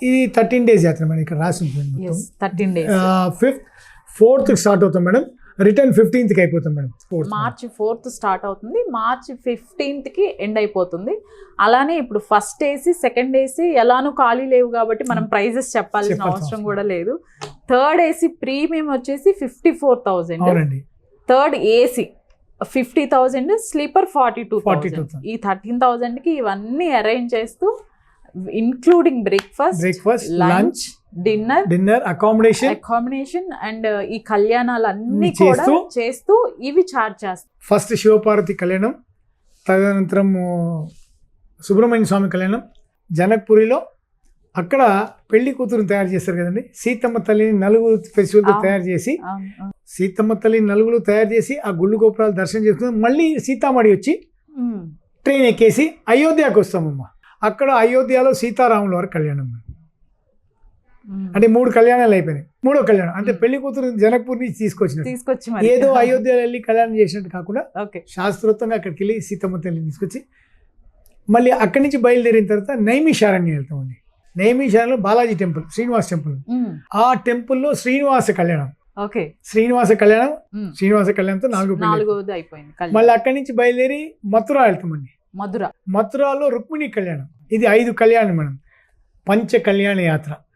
ఇది 13 days యాత్ర madam, ఇక్కడ రాసి ఉంటుంది మొత్తం. 13 days. 4th స్టార్ట్ అవుతాం మేడం, రిటర్న్ 15th అయిపోతాం మేడం. మార్చి 4th స్టార్ట్ అవుతుంది, మార్చి 15th ఎండ్ అయిపోతుంది. అలానే ఇప్పుడు ఫస్ట్ ఏసీ సెకండ్ ఏసీ ఎలానో ఖాళీ లేవు కాబట్టి మనం ప్రైజెస్ చెప్పాల్సిన అవసరం కూడా లేదు. థర్డ్ ఏసీ ప్రీమియం వచ్చేసి 54,000, అవునండి. Third AC 50,000, sleeper 42,000. ఈ 13,000కి ఇవన్నీ అరేంజ్ చేస్తూ including breakfast, lunch, dinner, accommodation and ఈ కళ్యాణాలన్నీ కూడా చేస్తూ ఇవి చార్జ్ చేస్తాం. ఫస్ట్ శివపార్వతి కళ్యాణం, తదనంతరం సుబ్రహ్మణ్య స్వామి కళ్యాణం జనక్పురిలో. అక్కడ పెళ్లి కూతురుని తయారు చేస్తారు కదండి, సీతమ్మ తల్లిని నలుగురు ఫెస్టివల్తో తయారు చేసి, సీతమ్మ తల్లిని నలుగురు తయారు చేసి ఆ గుళ్ళు గోపురాలు దర్శనం చేసుకుని మళ్ళీ సీతామణి వచ్చి ట్రైన్ ఎక్కేసి అయోధ్యకు వస్తామమ్మా. అక్కడ అయోధ్యలో సీతారాముల వారి కళ్యాణం. అంటే 3 కళ్యాణాలు అయిపోయినాయి. 3వ కళ్యాణం అంటే పెళ్లి కూతురు జనక్పూర్ నుంచి తీసుకొచ్చి ఏదో అయోధ్యలో వెళ్ళి కళ్యాణం చేసినట్టు కాకుండా శాస్త్రోక్తంగా అక్కడికి వెళ్ళి సీతమ్మ తల్లిని తీసుకొచ్చి మళ్ళీ అక్కడి నుంచి బయలుదేరిన తర్వాత నైమిషారణ్యం వెళ్తామండి. నైమిషారణ్యంలో బాలాజీ టెంపుల్, శ్రీనివాస టెంపుల్. ఆ టెంపుల్లో శ్రీనివాస కళ్యాణం, శ్రీనివాస కళ్యాణంతో 4వ అయిపోయింది. మళ్ళీ అక్కడి నుంచి బయలుదేరి మథురా వెళ్తామండి. మథురాలో రుక్మిణి కళ్యాణం. ఇది 5 కళ్యాణం మేడం, పంచ కళ్యాణ యాత్ర.